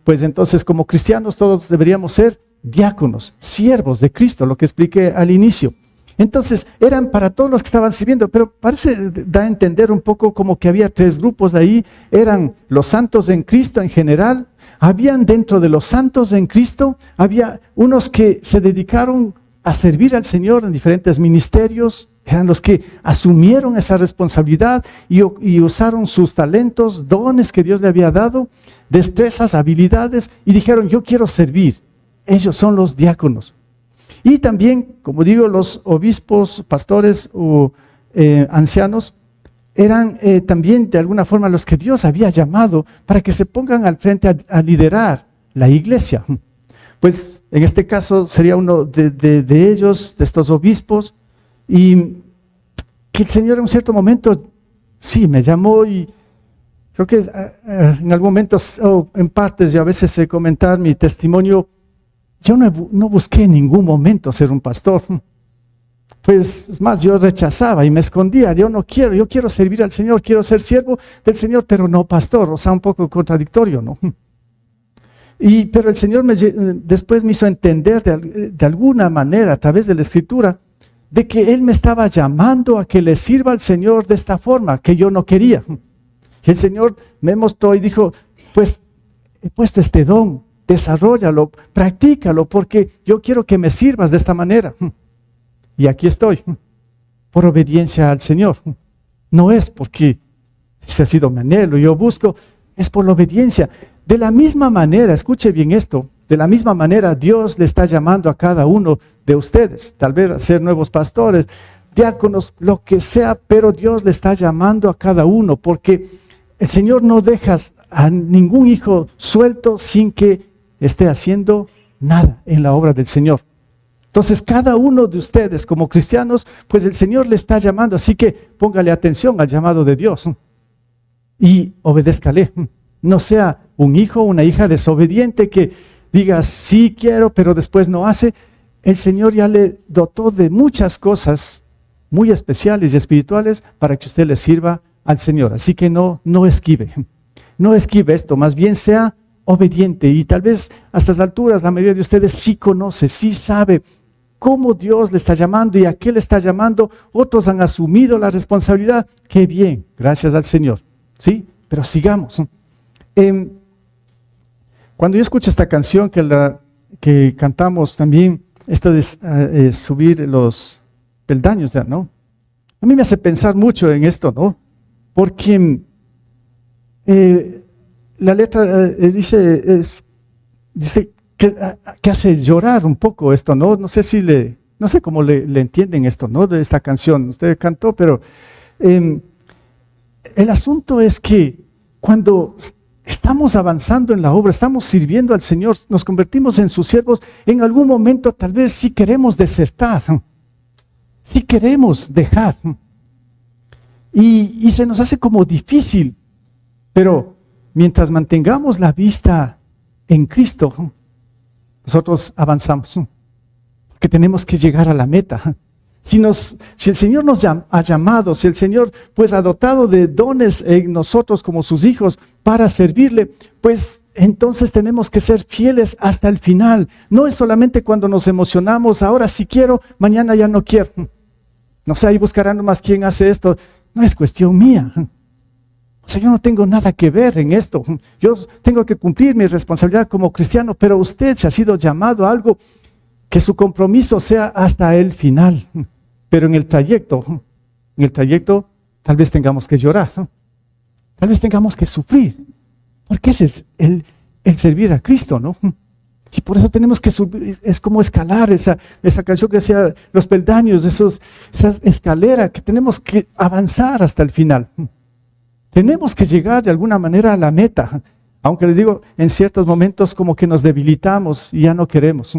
Pues entonces como cristianos todos deberíamos ser diáconos, siervos de Cristo, lo que expliqué al inicio. Entonces eran para todos los que estaban sirviendo, pero da a entender un poco como que había tres grupos de ahí, eran los santos en Cristo en general, habían dentro de los santos en Cristo, había unos que se dedicaron a servir al Señor en diferentes ministerios, eran los que asumieron esa responsabilidad y usaron sus talentos, dones que Dios le había dado, destrezas, habilidades, y dijeron, yo quiero servir. Ellos son los diáconos. Y también, como digo, los obispos, pastores o ancianos, eran también de alguna forma los que Dios había llamado para que se pongan al frente a liderar la iglesia. Pues en este caso sería uno de ellos, de estos obispos, y que el Señor en un cierto momento, sí, me llamó y creo que en algún momento, en partes, y a veces sé comentar mi testimonio, yo no busqué en ningún momento ser un pastor. Pues es más, yo rechazaba y me escondía, yo no quiero, yo quiero servir al Señor, quiero ser siervo del Señor, pero no pastor, o sea, un poco contradictorio, ¿no? Pero el Señor después me hizo entender de alguna manera, a través de la Escritura, de que Él me estaba llamando a que le sirva al Señor de esta forma, que yo no quería. Y el Señor me mostró y dijo, pues he puesto este don, desarróllalo, practícalo, porque yo quiero que me sirvas de esta manera. Y aquí estoy, por obediencia al Señor. No es porque ese ha sido mi anhelo, yo busco, es por la obediencia. De la misma manera, escuche bien esto, de la misma manera Dios le está llamando a cada uno de ustedes, tal vez a ser nuevos pastores, diáconos, lo que sea, pero Dios le está llamando a cada uno, porque el Señor no deja a ningún hijo suelto sin que esté haciendo nada en la obra del Señor. Entonces, cada uno de ustedes como cristianos, pues el Señor le está llamando, así que póngale atención al llamado de Dios y obedézcale. No sea un hijo o una hija desobediente que diga, sí quiero, pero después no hace. El Señor ya le dotó de muchas cosas muy especiales y espirituales para que usted le sirva al Señor. Así que no esquive esto, más bien sea obediente. Y tal vez a estas alturas la mayoría de ustedes sí conoce, sí sabe cómo Dios le está llamando y a qué le está llamando. Otros han asumido la responsabilidad. Qué bien, gracias al Señor. ¿Sí? Pero sigamos. Cuando yo escucho esta canción que cantamos también, esto de subir los peldaños, ¿no? A mí me hace pensar mucho en esto, ¿no? Porque la letra dice que hace llorar un poco esto, ¿no? No sé cómo le entienden esto, ¿no? De esta canción. Usted cantó, pero el asunto es que cuando estamos avanzando en la obra, estamos sirviendo al Señor, nos convertimos en sus siervos, en algún momento tal vez sí queremos desertar, sí queremos dejar. Y se nos hace como difícil, pero mientras mantengamos la vista en Cristo, nosotros avanzamos, porque tenemos que llegar a la meta. Si el Señor nos ha llamado, si el Señor pues ha dotado de dones en nosotros como sus hijos para servirle, pues entonces tenemos que ser fieles hasta el final. No es solamente cuando nos emocionamos, ahora sí quiero, mañana ya no quiero. No sé, ahí buscarán nomás quién hace esto. No es cuestión mía. O sea, yo no tengo nada que ver en esto. Yo tengo que cumplir mi responsabilidad como cristiano, pero usted se ha sido llamado a algo que su compromiso sea hasta el final. Pero en el trayecto tal vez tengamos que llorar, ¿no? Tal vez tengamos que sufrir, porque ese es el servir a Cristo, ¿no? Y por eso tenemos que subir, es como escalar esa canción que decía los peldaños, esa escalera que tenemos que avanzar hasta el final. Tenemos que llegar de alguna manera a la meta, aunque les digo, en ciertos momentos como que nos debilitamos y ya no queremos.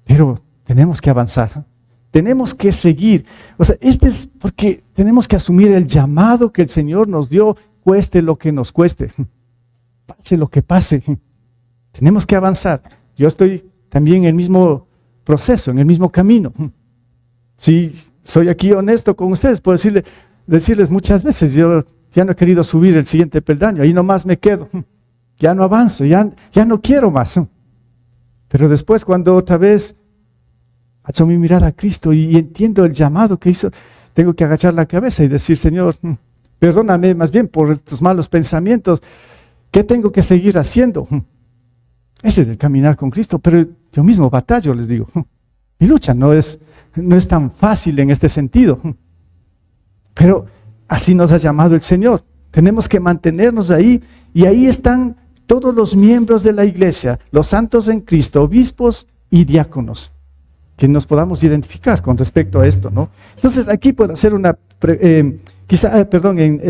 Pero tenemos que avanzar, tenemos que seguir. O sea, es porque tenemos que asumir el llamado que el Señor nos dio, cueste lo que nos cueste, pase lo que pase. Tenemos que avanzar. Yo estoy también en el mismo proceso, en el mismo camino. Si soy aquí honesto con ustedes, puedo decirles muchas veces, yo ya no he querido subir el siguiente peldaño, ahí nomás me quedo, ya no avanzo, ya no quiero más. Pero después, cuando otra vez alzo mi mirada a Cristo y entiendo el llamado que hizo, tengo que agachar la cabeza y decir, Señor, perdóname más bien por estos malos pensamientos, ¿qué tengo que seguir haciendo? Ese es el caminar con Cristo, pero yo mismo batallo, les digo. Mi lucha no es tan fácil en este sentido, pero así nos ha llamado el Señor. Tenemos que mantenernos ahí, y ahí están todos los miembros de la iglesia, los santos en Cristo, obispos y diáconos, que nos podamos identificar con respecto a esto, ¿no? Entonces aquí puedo hacer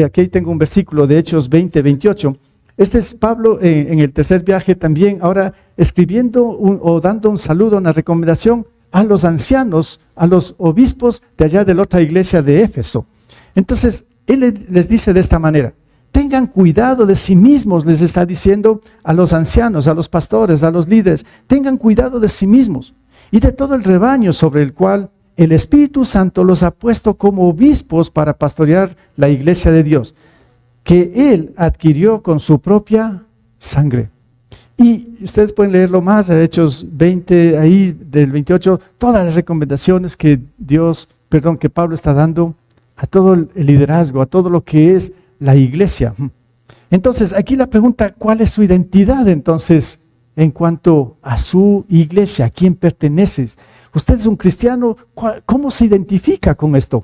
aquí tengo un versículo de Hechos 20:28. Este es Pablo en el tercer viaje también, ahora escribiendo o dando un saludo, una recomendación a los ancianos, a los obispos de allá de la otra iglesia de Éfeso. Entonces, él les dice de esta manera: tengan cuidado de sí mismos, les está diciendo a los ancianos, a los pastores, a los líderes, tengan cuidado de sí mismos y de todo el rebaño sobre el cual el Espíritu Santo los ha puesto como obispos para pastorear la iglesia de Dios, que Él adquirió con su propia sangre. Y ustedes pueden leerlo más, de Hechos 20, ahí del 28, todas las recomendaciones que Pablo está dando a todo el liderazgo, a todo lo que es la iglesia. Entonces, aquí la pregunta, ¿cuál es su identidad entonces en cuanto a su iglesia? ¿A quién perteneces? Usted es un cristiano, ¿cómo se identifica con esto?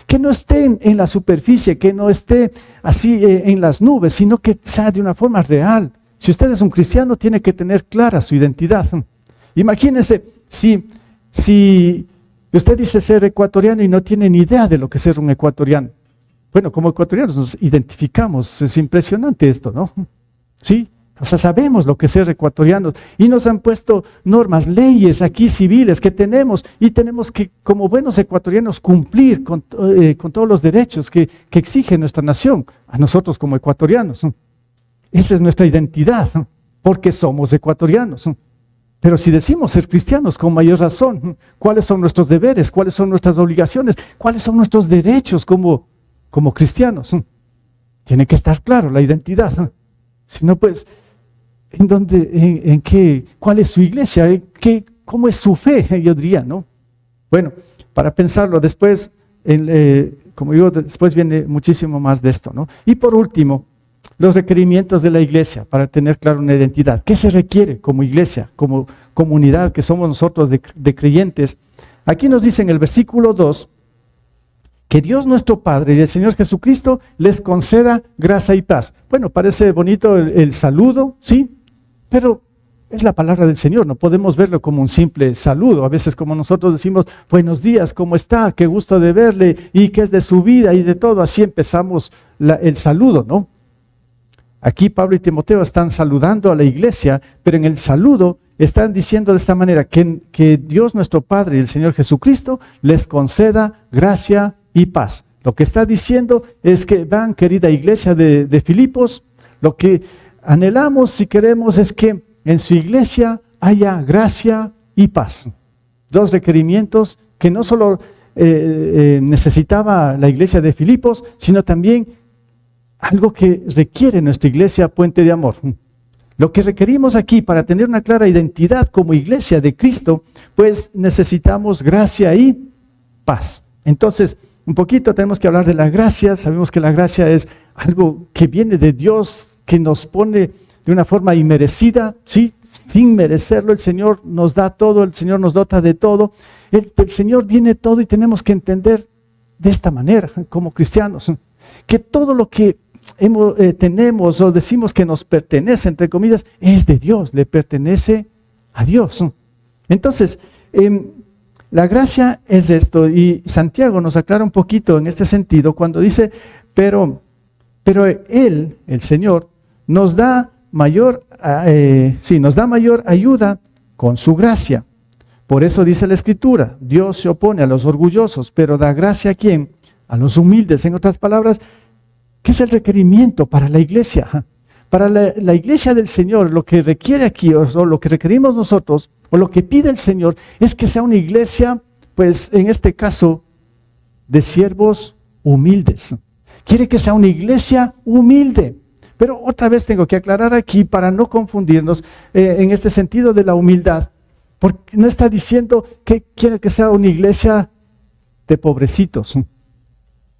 Que no esté en la superficie, que no esté así en las nubes, sino que sea de una forma real. Si usted es un cristiano, tiene que tener clara su identidad. Imagínese si usted dice ser ecuatoriano y no tiene ni idea de lo que es ser un ecuatoriano. Bueno, como ecuatorianos nos identificamos, es impresionante esto, ¿no? Sí, o sea, sabemos lo que es ser ecuatorianos y nos han puesto normas, leyes aquí civiles que tenemos, y tenemos que, como buenos ecuatorianos, cumplir con todos los derechos que exige nuestra nación, a nosotros como ecuatorianos. Esa es nuestra identidad, porque somos ecuatorianos. Pero si decimos ser cristianos, con mayor razón, ¿cuáles son nuestros deberes? ¿Cuáles son nuestras obligaciones? ¿Cuáles son nuestros derechos como cristianos? Tiene que estar claro la identidad. Si no, pues, ¿cuál es su iglesia? ¿Cómo es su fe? Yo diría, ¿no? Bueno, para pensarlo después, como digo, después viene muchísimo más de esto, ¿no? Y por último, los requerimientos de la iglesia para tener claro una identidad. ¿Qué se requiere como iglesia, como comunidad que somos nosotros de creyentes? Aquí nos dice en el versículo 2, que Dios nuestro Padre y el Señor Jesucristo les conceda gracia y paz. Bueno, parece bonito el saludo, ¿sí? Pero es la palabra del Señor, no podemos verlo como un simple saludo. A veces, como nosotros decimos, buenos días, ¿cómo está? Qué gusto de verle, y qué es de su vida y de todo. Así empezamos el saludo, ¿no? Aquí Pablo y Timoteo están saludando a la iglesia, pero en el saludo están diciendo de esta manera, que Dios nuestro Padre y el Señor Jesucristo les conceda gracia y paz. Lo que está diciendo es que, van, querida iglesia de Filipos, lo que anhelamos, si queremos, es que en su iglesia haya gracia y paz. Dos requerimientos que no solo necesitaba la iglesia de Filipos, sino también algo que requiere nuestra iglesia, Puente de Amor. Lo que requerimos aquí para tener una clara identidad como iglesia de Cristo, pues necesitamos gracia y paz. Entonces, un poquito tenemos que hablar de la gracia. Sabemos que la gracia es algo que viene de Dios, que nos pone de una forma inmerecida, ¿sí? Sin merecerlo. El Señor nos da todo, el Señor nos dota de todo. Del Señor viene todo y tenemos que entender de esta manera, como cristianos, que todo lo que tenemos o decimos que nos pertenece, entre comillas, es de Dios, le pertenece a Dios. Entonces, la gracia es esto, y Santiago nos aclara un poquito en este sentido cuando dice, pero Él, el Señor, nos da mayor ayuda con su gracia. Por eso dice la Escritura, Dios se opone a los orgullosos, pero da gracia ¿a quién? A los humildes. En otras palabras, ¿qué es el requerimiento para la iglesia? Para la iglesia del Señor, lo que requiere aquí, o lo que requerimos nosotros, o lo que pide el Señor, es que sea una iglesia, pues en este caso, de siervos humildes. Quiere que sea una iglesia humilde. Pero otra vez tengo que aclarar aquí para no confundirnos en este sentido de la humildad, porque no está diciendo que quiere que sea una iglesia de pobrecitos.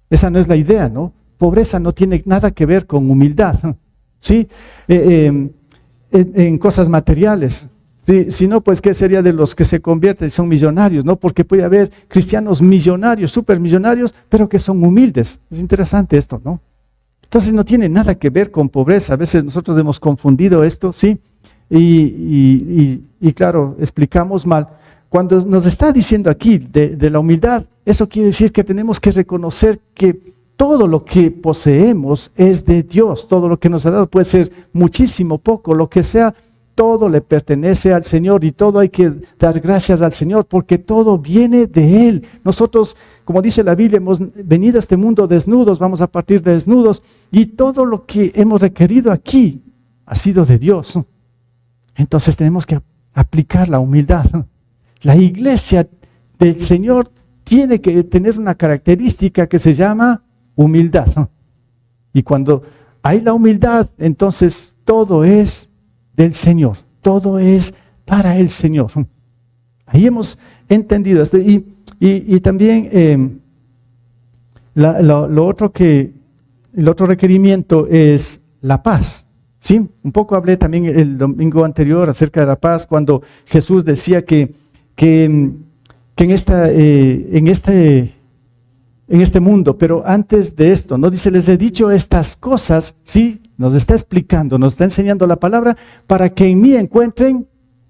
Esa no es la idea, ¿no? Pobreza no tiene nada que ver con humildad, ¿sí? En cosas materiales. ¿Sí? Si no, pues, ¿qué sería de los que se convierten y son millonarios, ¿no? Porque puede haber cristianos millonarios, supermillonarios, pero que son humildes. Es interesante esto, ¿no? Entonces no tiene nada que ver con pobreza. A veces nosotros hemos confundido esto, ¿sí? Y claro, explicamos mal. Cuando nos está diciendo aquí de la humildad, eso quiere decir que tenemos que reconocer que todo lo que poseemos es de Dios. Todo lo que nos ha dado puede ser muchísimo, poco, lo que sea, todo le pertenece al Señor y todo hay que dar gracias al Señor porque todo viene de Él. Nosotros, como dice la Biblia, hemos venido a este mundo desnudos, vamos a partir desnudos y todo lo que hemos requerido aquí ha sido de Dios. Entonces tenemos que aplicar la humildad. La iglesia del Señor tiene que tener una característica que se llama humildad. Y cuando hay la humildad, entonces todo es del Señor, todo es para el Señor. Ahí hemos entendido esto. Y también el otro requerimiento es la paz. ¿Sí? Un poco hablé también el domingo anterior acerca de la paz, cuando Jesús decía que en este mundo, pero antes de esto, no dice, les he dicho estas cosas, sí, nos está explicando, nos está enseñando la palabra para que en mí encuentren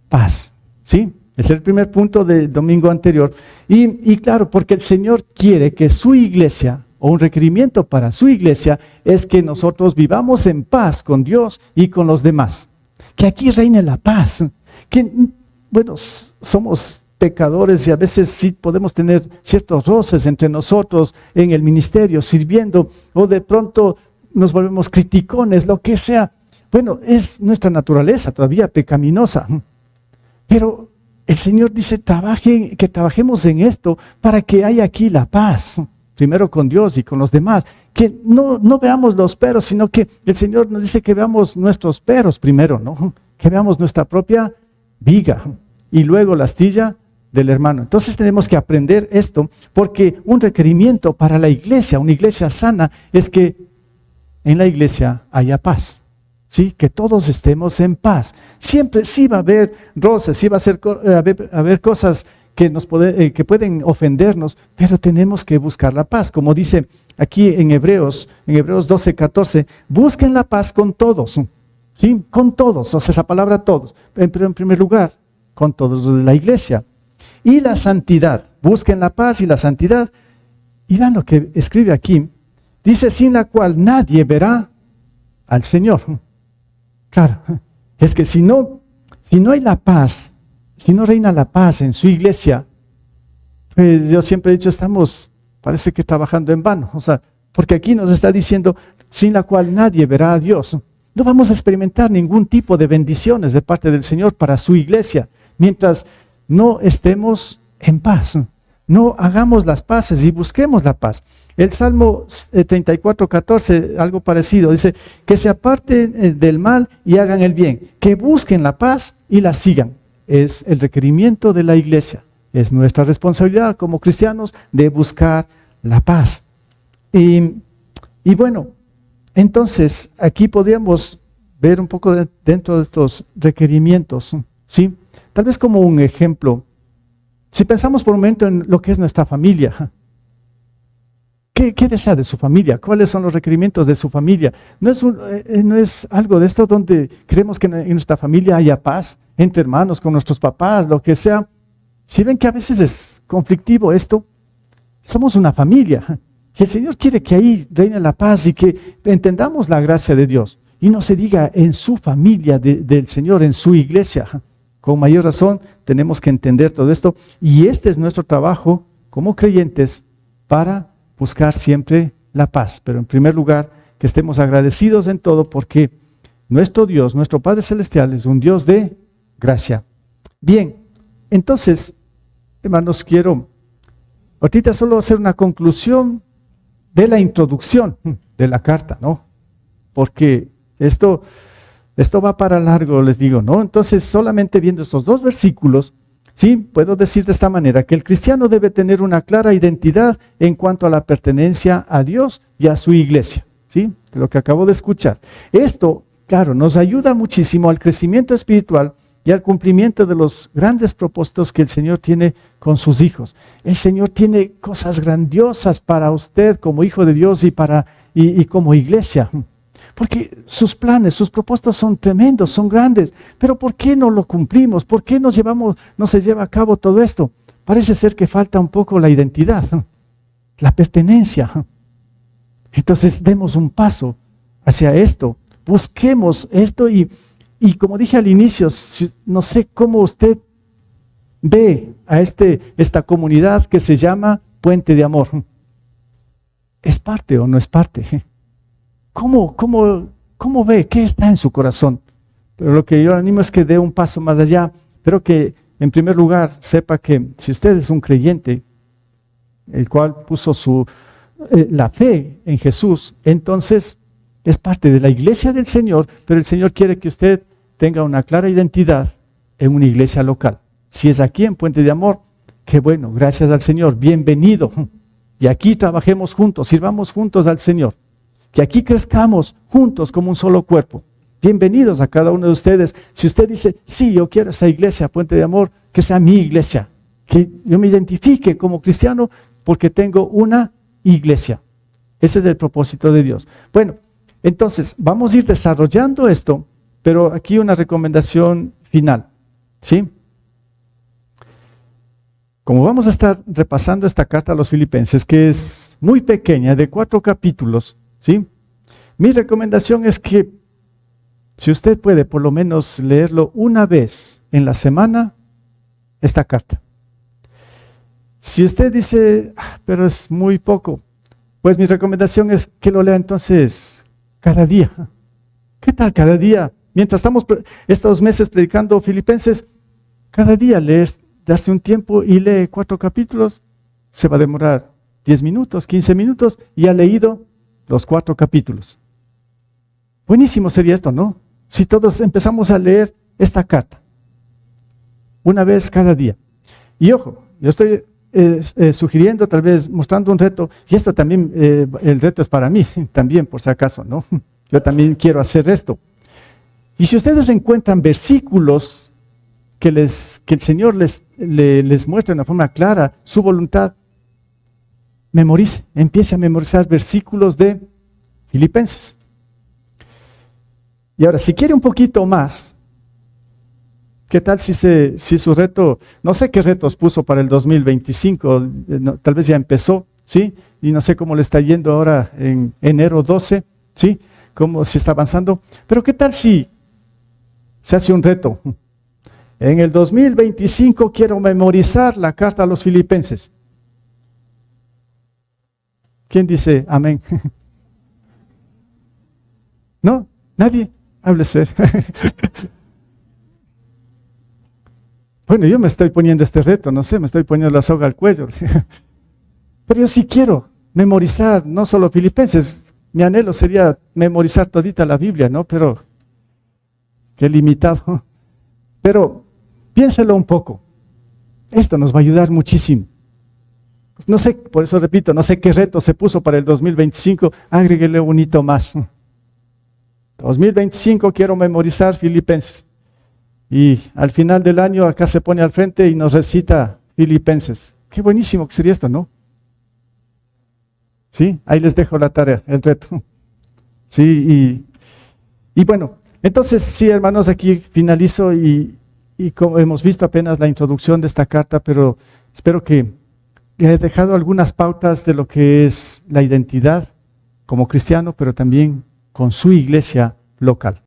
paz, ¿sí? Es el primer punto del domingo anterior. Y claro, porque el Señor quiere que su iglesia, o un requerimiento para su iglesia, es que nosotros vivamos en paz con Dios y con los demás. Que aquí reine la paz. Que, bueno, somos pecadores y a veces sí podemos tener ciertos roces entre nosotros en el ministerio, sirviendo, o de pronto nos volvemos criticones, lo que sea. Bueno, es nuestra naturaleza todavía pecaminosa. Pero el Señor dice, que trabajemos en esto para que haya aquí la paz. Primero con Dios y con los demás. Que no veamos los peros, sino que el Señor nos dice que veamos nuestros peros primero, ¿no? Que veamos nuestra propia viga y luego la astilla del hermano. Entonces tenemos que aprender esto, porque un requerimiento para la iglesia, una iglesia sana, es que en la iglesia haya paz, ¿sí? Que todos estemos en paz. Siempre sí va a haber roces, sí va a haber cosas que pueden ofendernos, pero tenemos que buscar la paz. Como dice aquí en Hebreos 12:14, busquen la paz con todos, ¿sí? Con todos, o sea, esa palabra todos, pero en primer lugar, con todos de la iglesia. Y la santidad, busquen la paz y la santidad. Y vean lo que escribe aquí, dice, sin la cual nadie verá al Señor. Claro, es que si no hay la paz, si no reina la paz en su iglesia, pues yo siempre he dicho, parece que trabajando en vano. O sea, porque aquí nos está diciendo, sin la cual nadie verá a Dios. No vamos a experimentar ningún tipo de bendiciones de parte del Señor para su iglesia, mientras no estemos en paz. No hagamos las paces y busquemos la paz. El Salmo 34:14, algo parecido, dice, que se aparten del mal y hagan el bien, que busquen la paz y la sigan. Es el requerimiento de la iglesia. es nuestra responsabilidad como cristianos de buscar la paz. Y bueno, entonces aquí podríamos ver un poco dentro de estos requerimientos, ¿sí? Tal vez como un ejemplo, si pensamos por un momento en lo que es nuestra familia, ¿qué desea de su familia? ¿Cuáles son los requerimientos de su familia? No es algo de esto donde queremos que en nuestra familia haya paz, entre hermanos, con nuestros papás, lo que sea. Si ven que a veces es conflictivo esto, somos una familia. Y el Señor quiere que ahí reine la paz y que entendamos la gracia de Dios. Y no se diga en su familia del Señor, en su iglesia. Con mayor razón tenemos que entender todo esto. Y este es nuestro trabajo como creyentes para buscar siempre la paz. Pero en primer lugar, que estemos agradecidos en todo porque nuestro Dios, nuestro Padre Celestial es un Dios de gracia. Bien, entonces, hermanos, quiero ahorita solo hacer una conclusión de la introducción de la carta, ¿no? Porque esto va para largo, les digo, ¿no? Entonces, solamente viendo estos 2 versículos, sí, puedo decir de esta manera, que el cristiano debe tener una clara identidad en cuanto a la pertenencia a Dios y a su iglesia, ¿sí? De lo que acabo de escuchar. Esto, claro, nos ayuda muchísimo al crecimiento espiritual y al cumplimiento de los grandes propósitos que el Señor tiene con sus hijos. El Señor tiene cosas grandiosas para usted como hijo de Dios y como iglesia. Porque sus planes, sus propósitos son tremendos, son grandes. Pero ¿por qué no lo cumplimos? ¿Por qué no se lleva a cabo todo esto? Parece ser que falta un poco la identidad, la pertenencia. Entonces demos un paso hacia esto. Busquemos esto y como dije al inicio, no sé cómo usted ve a esta comunidad que se llama Puente de Amor. ¿Es parte o no es parte? ¿Cómo ve? ¿Qué está en su corazón? Pero lo que yo le animo es que dé un paso más allá, pero que en primer lugar sepa que si usted es un creyente, el cual puso la fe en Jesús, entonces es parte de la iglesia del Señor, pero el Señor quiere que usted tenga una clara identidad en una iglesia local. Si es aquí en Puente de Amor, qué bueno, gracias al Señor, bienvenido. Y aquí trabajemos juntos, sirvamos juntos al Señor. Que aquí crezcamos juntos como un solo cuerpo. Bienvenidos a cada uno de ustedes. Si usted dice, sí, yo quiero esa iglesia, Puente de Amor, que sea mi iglesia. Que yo me identifique como cristiano porque tengo una iglesia. Ese es el propósito de Dios. Bueno, entonces vamos a ir desarrollando esto, pero aquí una recomendación final, ¿sí? Como vamos a estar repasando esta carta a los Filipenses, que es muy pequeña, de 4 capítulos, ¿sí? Mi recomendación es que si usted puede por lo menos leerlo una vez en la semana, esta carta. Si usted dice, pero es muy poco, pues mi recomendación es que lo lea entonces cada día. ¿Qué tal cada día? Mientras estamos estos meses predicando Filipenses, cada día lees, darse un tiempo y lee 4 capítulos, se va a demorar 10 minutos, 15 minutos y ha leído los 4 capítulos. Buenísimo sería esto, ¿no? Si todos empezamos a leer esta carta, una vez cada día. Y ojo, yo estoy sugiriendo, tal vez mostrando un reto, y esto también, el reto es para mí, también por si acaso, ¿no? Yo también quiero hacer esto. Y si ustedes encuentran versículos que el Señor les muestra de una forma clara su voluntad, empiece a memorizar versículos de Filipenses. Y ahora, si quiere un poquito más, ¿qué tal si su reto, no sé qué retos puso para el 2025, tal vez ya empezó, ¿sí? Y no sé cómo le está yendo ahora en enero 12, ¿sí? Cómo se está avanzando. Pero ¿qué tal si se hace un reto? En el 2025 quiero memorizar la carta a los Filipenses. ¿Quién dice amén? ¿No? ¿Nadie? Háblese. Bueno, yo me estoy poniendo este reto, no sé, me estoy poniendo la soga al cuello. Pero yo sí quiero memorizar, no solo Filipenses. Mi anhelo sería memorizar todita la Biblia, ¿no? Pero qué limitado. Pero piénselo un poco. Esto nos va a ayudar muchísimo. No sé, por eso repito, no sé qué reto se puso para el 2025, agréguele un hito más. 2025 quiero memorizar Filipenses. Y al final del año acá se pone al frente y nos recita Filipenses. Qué buenísimo que sería esto, ¿no? Sí, ahí les dejo la tarea, el reto. Sí, y bueno, entonces sí, hermanos, aquí finalizo y como hemos visto apenas la introducción de esta carta, pero espero que le he dejado algunas pautas de lo que es la identidad como cristiano, pero también con su iglesia local.